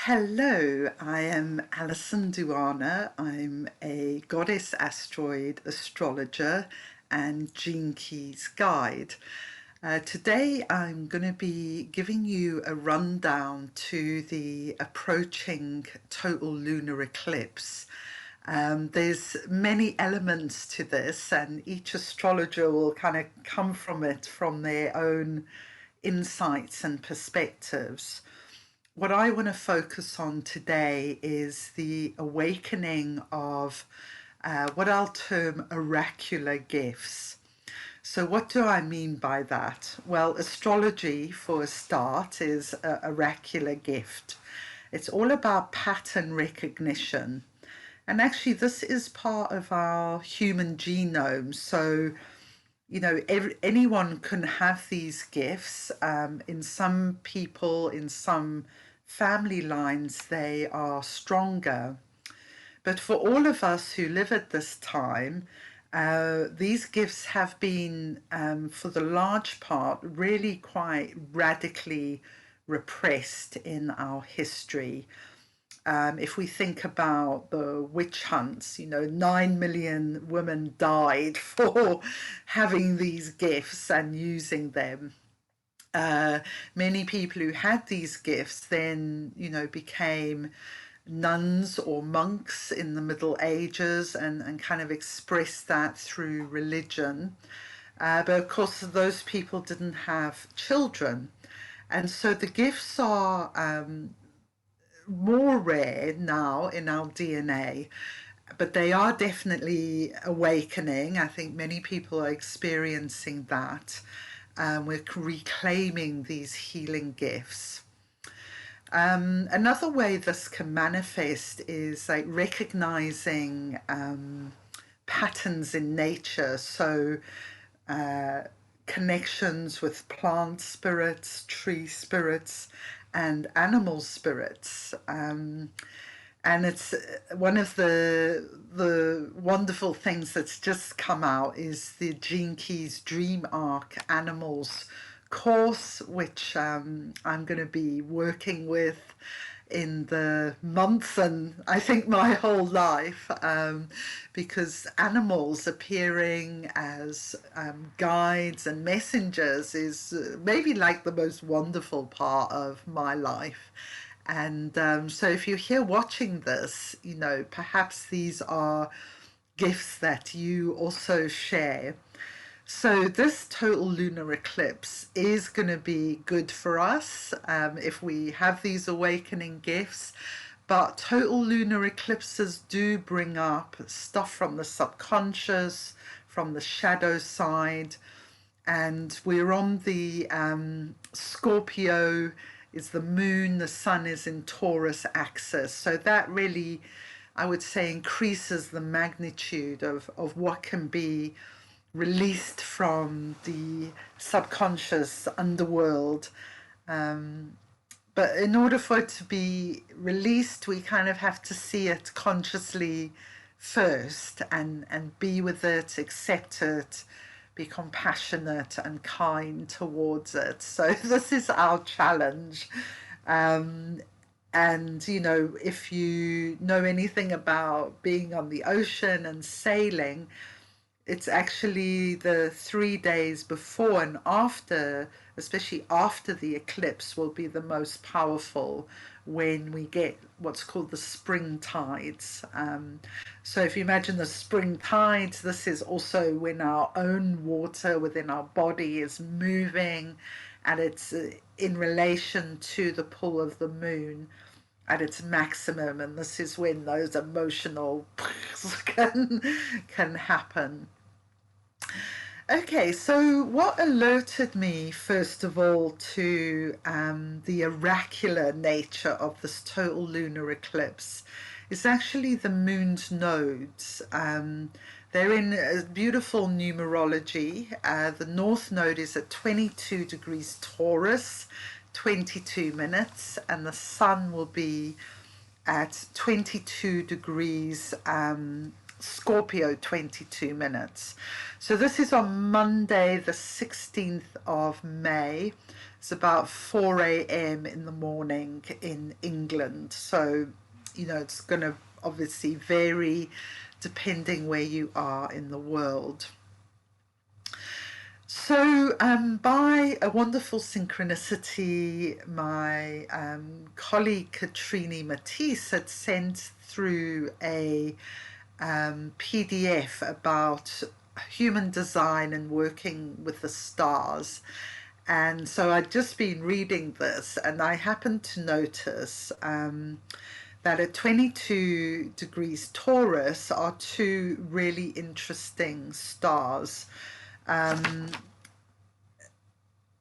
Hello, I am Alison Duana. I'm a goddess asteroid astrologer and gene keys guide. Today I'm going to be giving you a rundown to the approaching total lunar eclipse. There's many elements to this, and each astrologer will kind of come from it from their own insights and perspectives. What I want to focus on today is the awakening of what I'll term oracular gifts. So what do I mean by that? Well, astrology, for a start, is an oracular gift. It's all about pattern recognition. And actually, this is part of our human genome. So anyone can have these gifts. In some people, in some family lines, they are stronger. But for all of us who live at this time, these gifts have been, for the large part, really quite radically repressed in our history. If we think about the witch hunts, 9 million women died for having these gifts and using them. Many people who had these gifts then, became nuns or monks in the Middle Ages and kind of expressed that through religion. But of course, those people didn't have children. And so the gifts are more rare now in our DNA, but they are definitely awakening. I think many people are experiencing that. We're reclaiming these healing gifts. Another way this can manifest is like recognizing patterns in nature. So connections with plant spirits, tree spirits, and animal spirits. And it's one of the wonderful things that's just come out is the Gene Keys Dream Arc Animals course, which I'm going to be working with in the months and I think my whole life, because animals appearing as guides and messengers is maybe like the most wonderful part of my life. And so if you're here watching this, perhaps these are gifts that you also share. So this total lunar eclipse is going to be good for us if we have these awakening gifts. But total lunar eclipses do bring up stuff from the subconscious, from the shadow side. And we're on the Scorpio is the moon, the sun is in Taurus axis. So that really, I would say, increases the magnitude of what can be released from the subconscious underworld. But in order for it to be released, we kind of have to see it consciously first and be with it, accept it, be compassionate and kind towards it. So this is our challenge. And, if you know anything about being on the ocean and sailing, it's actually the 3 days before and after, especially after the eclipse, will be the most powerful when we get what's called the spring tides. So if you imagine the spring tides, this is also when our own water within our body is moving, and it's in relation to the pull of the moon at its maximum, and this is when those emotional can happen. Okay, so what alerted me, first of all, to the oracular nature of this total lunar eclipse is actually the moon's nodes. They're in a beautiful numerology. The north node is at 22 degrees Taurus, 22 minutes, and the sun will be at 22 degrees Scorpio, 22 minutes. So this is on Monday, the 16th of May. It's about 4 a.m. in the morning in England. So, it's going to obviously vary depending where you are in the world. So, by a wonderful synchronicity, my colleague Katrini Matisse had sent through a PDF about human design and working with the stars. And so I'd just been reading this, and I happened to notice that at 22 degrees Taurus are two really interesting stars.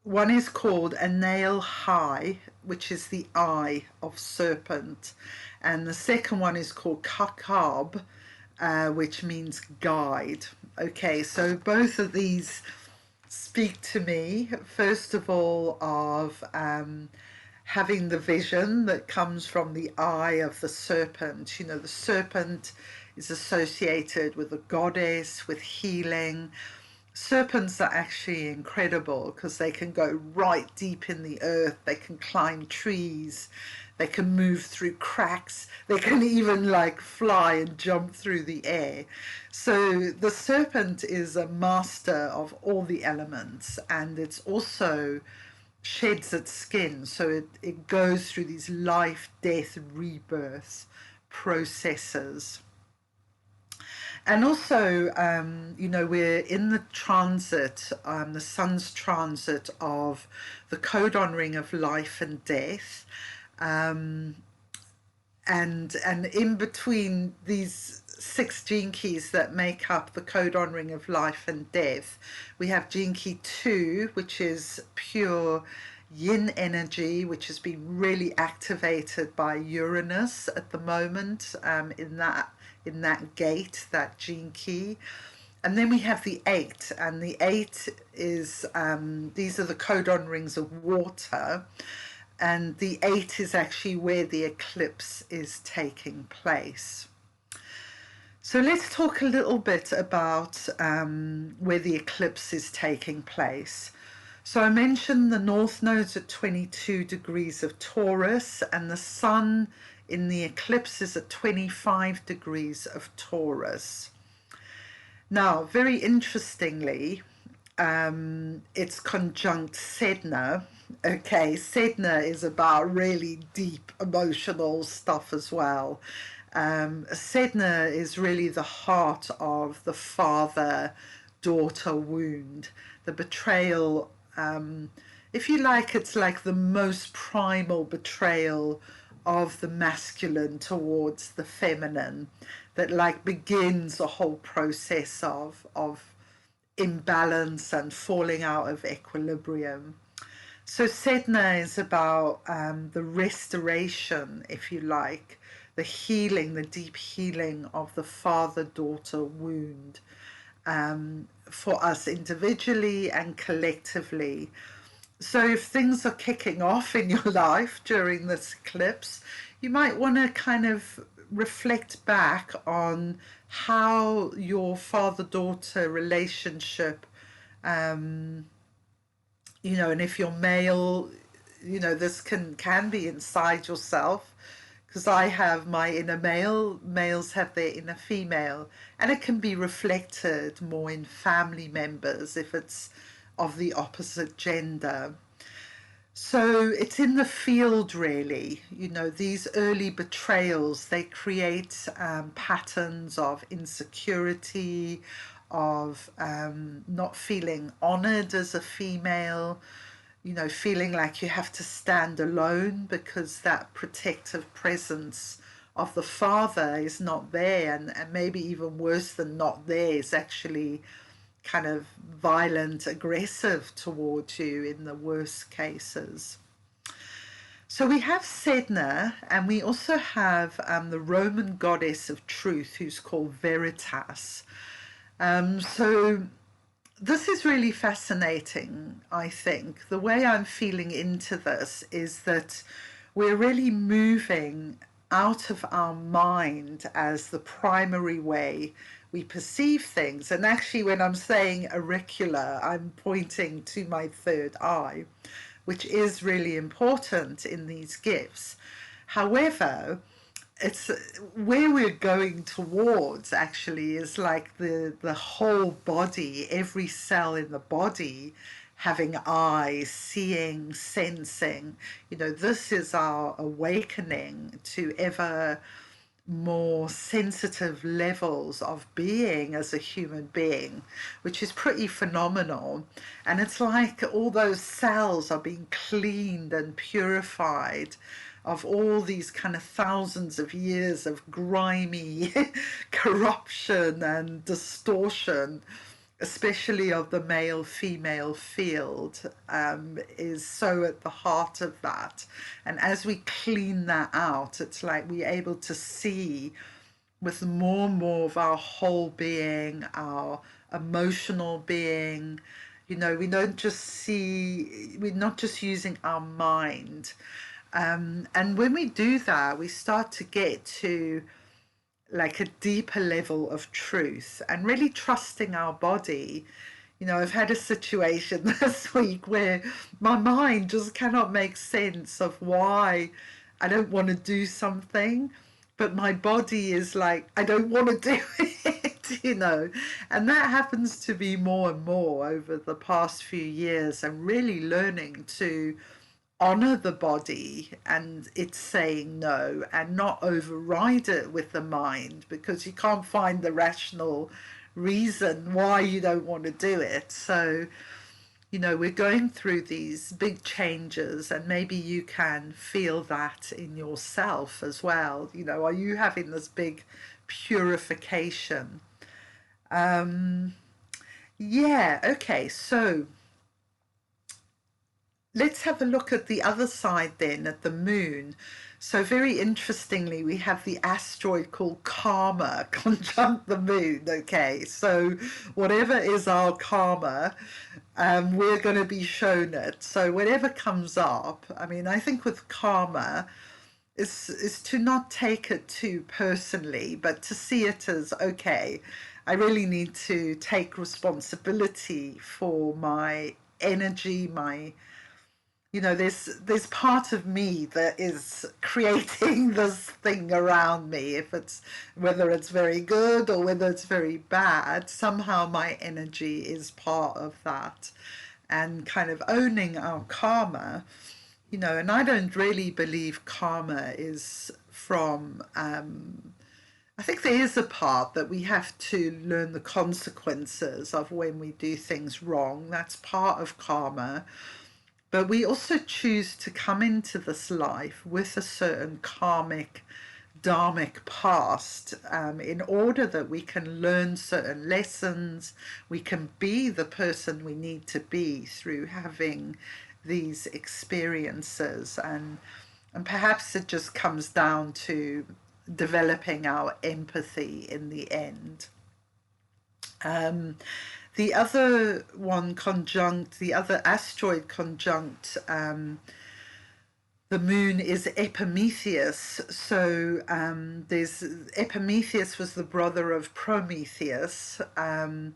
One is called a nail high, which is the eye of serpent, and the second one is called kakab, which means guide. Okay, so both of these speak to me, first of all, of having the vision that comes from the eye of the serpent. The serpent is associated with a goddess, with healing. Serpents are actually incredible because they can go right deep in the earth, they can climb trees, they can move through cracks, they can even like fly and jump through the air. So the serpent is a master of all the elements, and it's also sheds its skin, so it goes through these life, death, rebirth processes. And also, we're in the transit, the sun's transit of the codon ring of life and death. And in between these 6 gene keys that make up the codon ring of life and death, we have gene key 2, which is pure yin energy, which has been really activated by Uranus at the moment, in that gate, that gene key. And then we have the 8, and the 8 is, these are the codon rings of water, and the 8 is actually where the eclipse is taking place. So let's talk a little bit about where the eclipse is taking place. So I mentioned the north node's at 22 degrees of Taurus, and the sun in the eclipse is at 25 degrees of Taurus. Now, very interestingly, it's conjunct Sedna. Okay, Sedna is about really deep emotional stuff as well. Sedna is really the heart of the father-daughter wound, the betrayal. If you like, it's like the most primal betrayal of the masculine towards the feminine that like begins a whole process of imbalance and falling out of equilibrium. So Sedna is about the restoration, if you like, the healing, the deep healing of the father-daughter wound for us individually and collectively. So if things are kicking off in your life during this eclipse, you might want to kind of reflect back on how your father-daughter relationship, and if you're male, this can be inside yourself, because I have my inner male, males have their inner female, and it can be reflected more in family members if it's of the opposite gender. So it's in the field, really. These early betrayals, they create patterns of insecurity, of not feeling honored as a female, feeling like you have to stand alone because that protective presence of the father is not there, and maybe even worse than not there, is actually kind of violent, aggressive towards you in the worst cases. So we have Sedna, and we also have the Roman goddess of truth, who's called Veritas. So this is really fascinating, I think. The way I'm feeling into this is that we're really moving out of our mind as the primary way we perceive things. And actually, when I'm saying auricular, I'm pointing to my third eye, which is really important in these gifts. However, it's where we're going towards actually is like the whole body, every cell in the body having eyes, seeing, sensing. This is our awakening to ever more sensitive levels of being as a human being, which is pretty phenomenal. And it's like all those cells are being cleaned and purified of all these kind of thousands of years of grimy corruption and distortion, especially of the male-female field, is so at the heart of that. And as we clean that out, it's like we're able to see with more and more of our whole being, our emotional being. We don't just see, we're not just using our mind. And when we do that, we start to get to like a deeper level of truth and really trusting our body. I've had a situation this week where my mind just cannot make sense of why I don't want to do something, but my body is like, I don't want to do it, and that happens to be more and more over the past few years, and really learning to honor the body and it's saying no, and not override it with the mind, because you can't find the rational reason why you don't want to do it. So we're going through these big changes, and maybe you can feel that in yourself as well. Are you having this big purification? Yeah, okay, so let's have a look at the other side then, at the moon. So very interestingly, we have the asteroid called Karma conjunct the moon. Okay, so whatever is our karma, we're going to be shown it. So whatever comes up, I think with karma is to not take it too personally, but to see it as, okay, I really need to take responsibility for my energy, there's part of me that is creating this thing around me. If it's, whether it's very good or whether it's very bad, somehow my energy is part of that, and kind of owning our karma. And I don't really believe karma is from, I think there is a part that we have to learn the consequences of when we do things wrong. That's part of karma. But we also choose to come into this life with a certain karmic, dharmic past, in order that we can learn certain lessons, we can be the person we need to be through having these experiences. And perhaps it just comes down to developing our empathy in the end. The other one conjunct, the other asteroid conjunct the moon is Epimetheus. So there's Epimetheus was the brother of Prometheus, and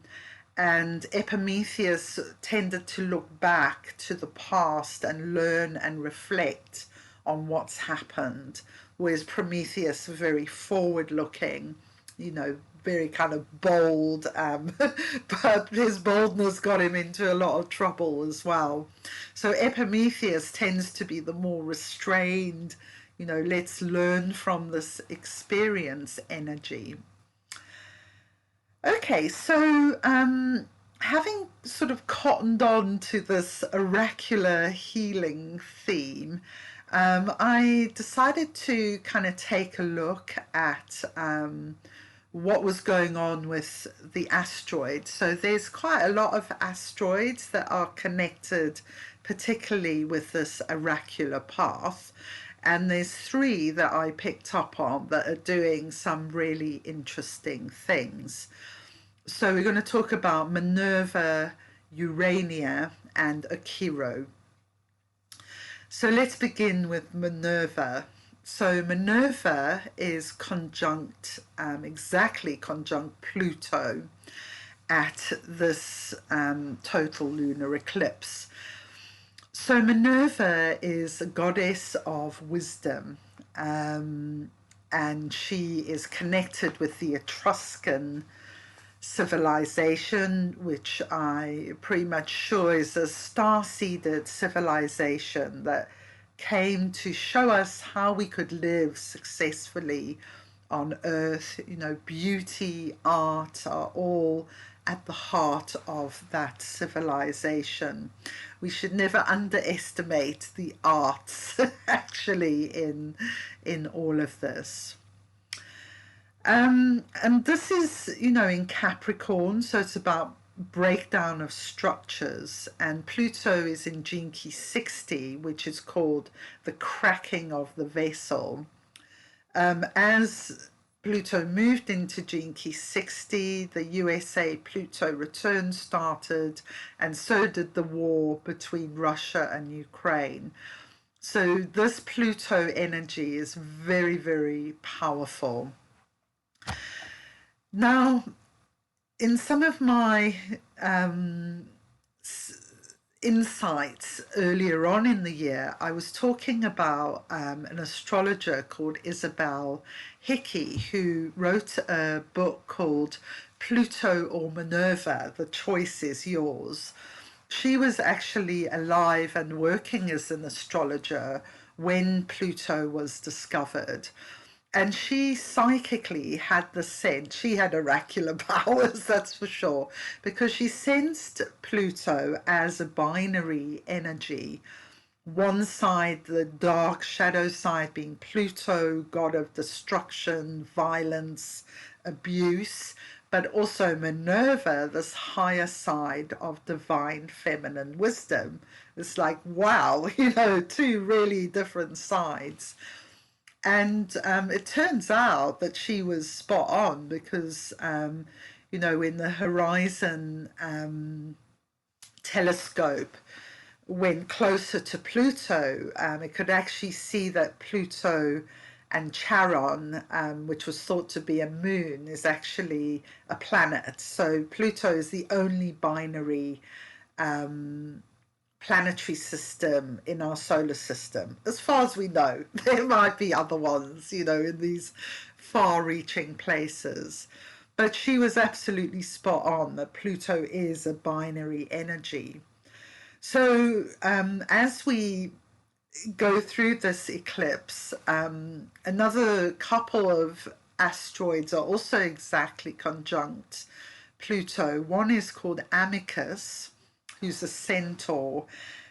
Epimetheus tended to look back to the past and learn and reflect on what's happened, whereas Prometheus was very forward-looking, very kind of bold, but his boldness got him into a lot of trouble as well. So Epimetheus tends to be the more restrained, let's learn from this experience energy. Okay, so having sort of cottoned on to this oracular healing theme, I decided to kind of take a look at what was going on with the asteroids. So there's quite a lot of asteroids that are connected, particularly with this oracular path. And there's 3 that I picked up on that are doing some really interesting things. So we're going to talk about Minerva, Urania, and Akiro. So let's begin with Minerva. So Minerva is conjunct, exactly conjunct Pluto at this total lunar eclipse. So Minerva is a goddess of wisdom, and she is connected with the Etruscan civilization, which I pretty much sure is a star-seeded civilization that came to show us how we could live successfully on Earth. You know, beauty, art are all at the heart of that civilization. We should never underestimate the arts actually in all of this. And this is, you know, in Capricorn, so it's about breakdown of structures. And Pluto is in Gene-Key 60, which is called the cracking of the vessel. As Pluto moved into Gene-Key 60, the USA-Pluto return started, and so did the war between Russia and Ukraine. So this Pluto energy is very, very powerful. Now, in some of my insights earlier on in the year, I was talking about an astrologer called Isabel Hickey, who wrote a book called Pluto or Minerva, The Choice is Yours. She was actually alive and working as an astrologer when Pluto was discovered. And she psychically had the sense, she had oracular powers, that's for sure, because she sensed Pluto as a binary energy. One side, the dark shadow side, being Pluto, god of destruction, violence, abuse, but also Minerva, this higher side of divine feminine wisdom. It's like, wow, you know, two really different sides. And it turns out that she was spot on because, you know, in the Horizon telescope, when closer to Pluto, it could actually see that Pluto and Charon, which was thought to be a moon, is actually a planet. So Pluto is the only binary planetary system in our solar system, as far as we know. There might be other ones, you know, in these far-reaching places. But she was absolutely spot on that Pluto is a binary energy. So as we go through this eclipse, another couple of asteroids are also exactly conjunct Pluto. One is called Amicus, who's a centaur,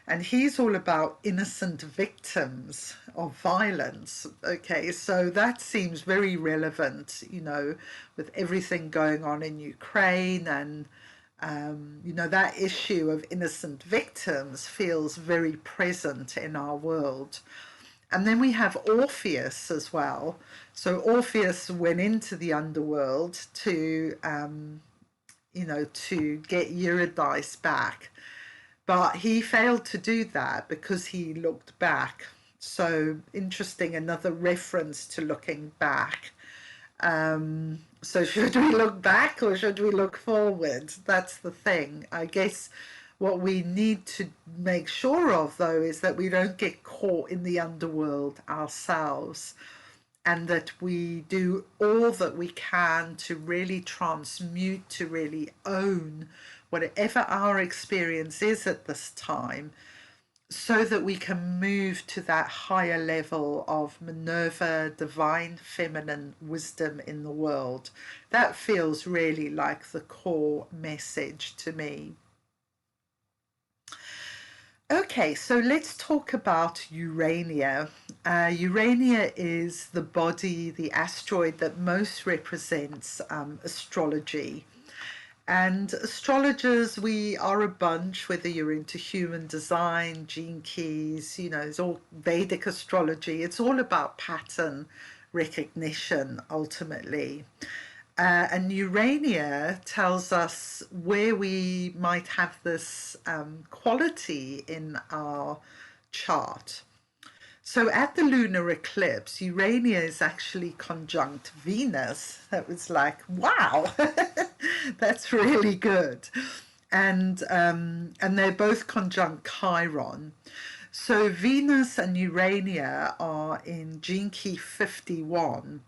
and he's all about innocent victims of violence. Okay, so that seems very relevant, you know, with everything going on in Ukraine, and you know, that issue of innocent victims feels very present in our world. And then we have Orpheus as well. So Orpheus went into the underworld to you know, to get Eurydice back. But he failed to do that because he looked back. So interesting, another reference to looking back. So should we look back or should we look forward? That's the thing. I guess what we need to make sure of, though, is that we don't get caught in the underworld ourselves, and that we do all that we can to really transmute, to really own whatever our experience is at this time, so that we can move to that higher level of Minerva, divine feminine wisdom in the world. That feels really like the core message to me. Okay, so let's talk about Urania. Urania is the body, the asteroid that most represents astrology. And astrologers, we are a bunch, whether you're into human design, gene keys, you know, it's all Vedic astrology. It's all about pattern recognition, ultimately. And Urania tells us where we might have this quality in our chart. So at the lunar eclipse, Urania is actually conjunct Venus. That was like, wow, that's really good. and they're both conjunct Chiron. So Venus and Urania are in gene key 51,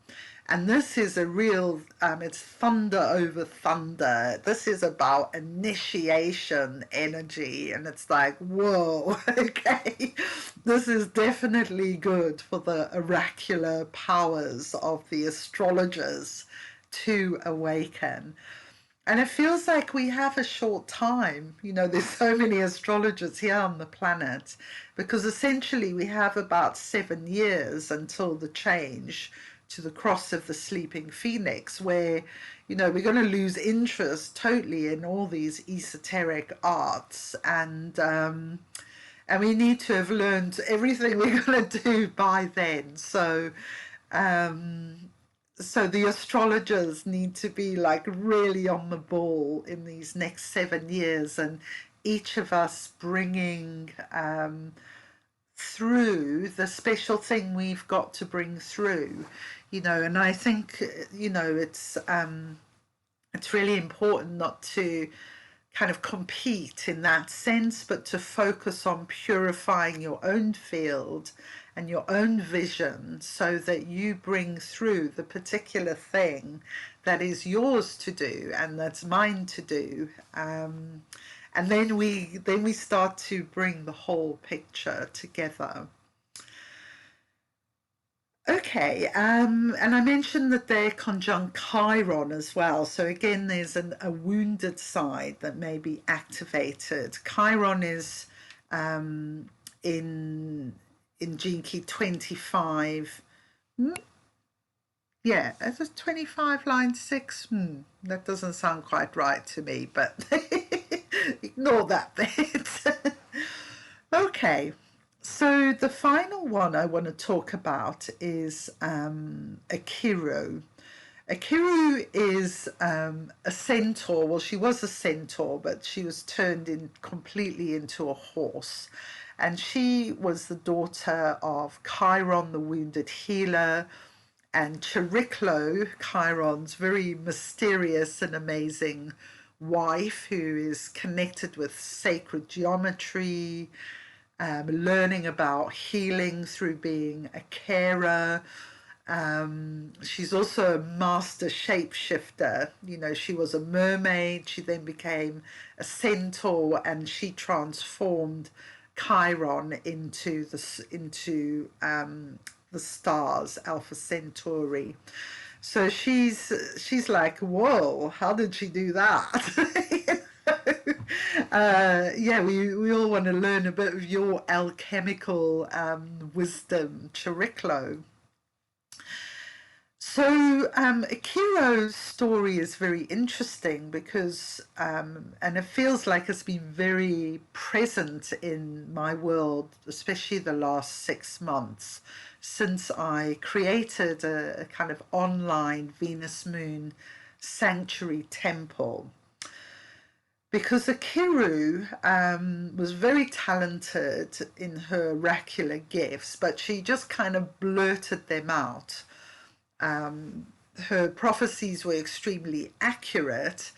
and this is a real, it's thunder over thunder. This is about initiation energy, and it's like, whoa, okay, this is definitely good for the oracular powers of the astrologers to awaken. And it feels like we have a short time. You know, there's so many astrologers here on the planet because essentially we have about 7 years until the change to the cross of the sleeping phoenix, where, you know, we're going to lose interest totally in all these esoteric arts, and we need to have learned everything we're going to do by then. Um, so the astrologers need to be like really on the ball in these next 7 years, and each of us bringing through the special thing we've got to bring through, you know. And I think, you know, it's really important not to kind of compete in that sense, but to focus on purifying your own field and your own vision so that you bring through the particular thing that is yours to do and that's mine to do. And then we start to bring the whole picture together. Okay, and I mentioned that they're conjunct Chiron as well. So again, there's a wounded side that may be activated. Chiron is in gene key 25. Yeah, it's 25 line 6. That doesn't sound quite right to me, but ignore that bit. Okay. So the final one I want to talk about is Akiru. Akiru is a centaur. Well, she was a centaur, but she was turned in completely into a horse. And she was the daughter of Chiron, the wounded healer, and Chariklo, Chiron's very mysterious and amazing wife, who is connected with sacred geometry, learning about healing through being a carer. She's also a master shapeshifter. You know, she was a mermaid. She then became a centaur, and she transformed Chiron into the stars, Alpha Centauri. So she's like, whoa, how did she do that? Yeah, we all want to learn a bit of your alchemical wisdom, Chariklo. So Akiro's story is very interesting because, and it feels like it's been very present in my world, especially the last 6 months, since I created a kind of online Venus Moon sanctuary temple. Because Akiru was very talented in her oracular gifts, but she just kind of blurted them out. Her prophecies were extremely accurate,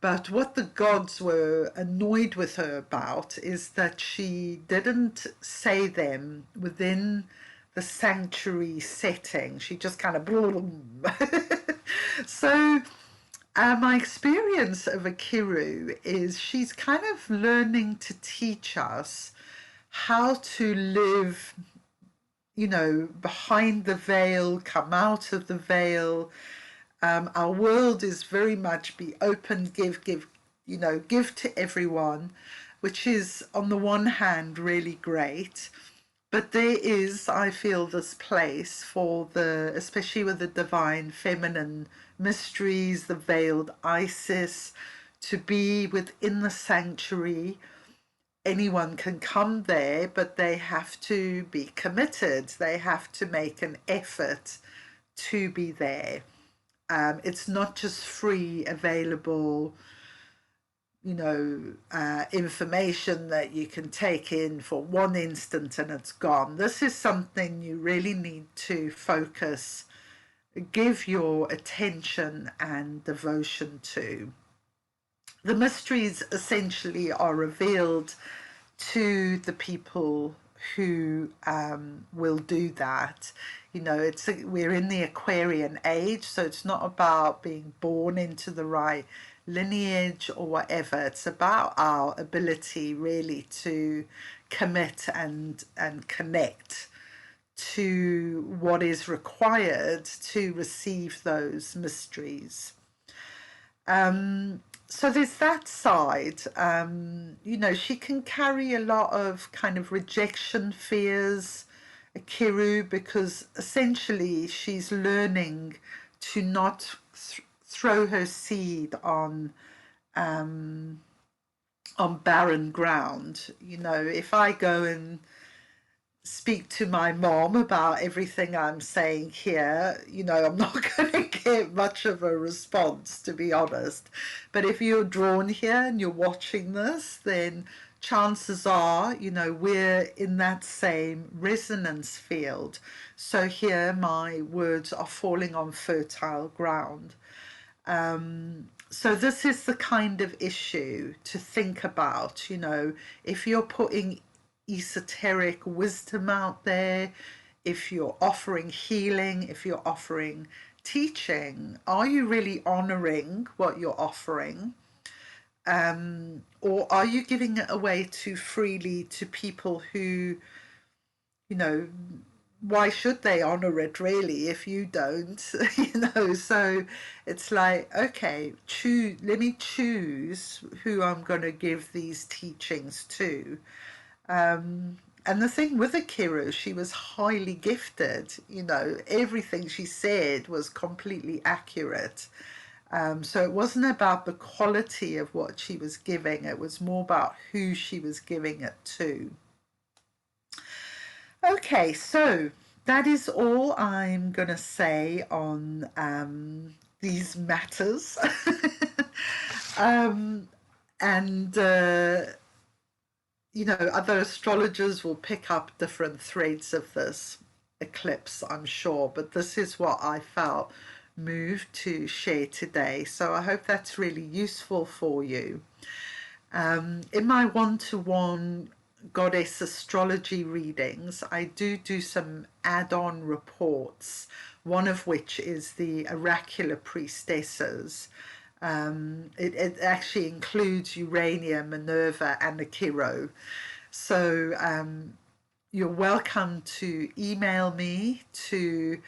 but what the gods were annoyed with her about is that she didn't say them within the sanctuary setting. She just kind of boom. So my experience of Akiru is she's kind of learning to teach us how to live, you know, behind the veil, come out of the veil. Our world is very much be open, give, you know, give to everyone, which is on the one hand really great. But there is, I feel, this place for the, especially with the divine feminine mysteries, the veiled Isis, to be within the sanctuary. Anyone can come there, but they have to be committed. They have to make an effort to be there. It's not just free, available, you know, information that you can take in for one instant and it's gone. This is something you really need to focus, give your attention and devotion to. the mysteries essentially are revealed to the people who will do that. You know, we're in the Aquarian age, so it's not about being born into the right lineage or whatever. It's about our ability really to commit and connect to what is required to receive those mysteries. So there's that side. You know, she can carry a lot of kind of rejection fears, Kiru, because essentially she's learning to not throw her seed on barren ground. You know, if I go and speak to my mom about everything I'm saying here, you know, I'm not going to get much of a response, to be honest. But if you're drawn here and you're watching this, then chances are, you know, we're in that same resonance field. So here my words are falling on fertile ground. So this is the kind of issue to think about, you know, if you're putting esoteric wisdom out there, if you're offering healing, if you're offering teaching, are you really honoring what you're offering? Or are you giving it away too freely to people who, you know, why should they honor it really if you don't? You know, so it's like, okay, let me choose who I'm going to give these teachings to. And the thing with Akira, she was highly gifted. You know, everything she said was completely accurate. So it wasn't about the quality of what she was giving, it was more about who she was giving it to. Okay, so that is all I'm going to say on these matters. And you know, other astrologers will pick up different threads of this eclipse, I'm sure, but this is what I felt moved to share today. So I hope that's really useful for you. In my one-to-one goddess astrology readings, I do some add-on reports, one of which is the oracular priestesses. It actually includes Urania, Minerva, and Akiro. So you're welcome to email me to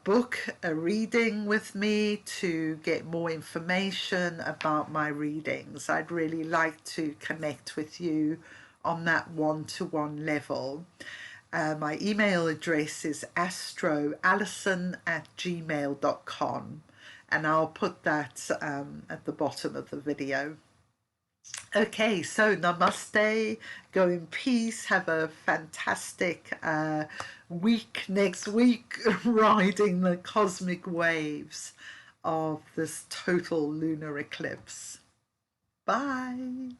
book a reading with me to get more information about my readings. I'd really like to connect with you on that one-to-one level. My email address is astroalison@gmail.com, and I'll put that at the bottom of the video. Okay, so namaste, go in peace, have a fantastic week next week, riding the cosmic waves of this total lunar eclipse. Bye.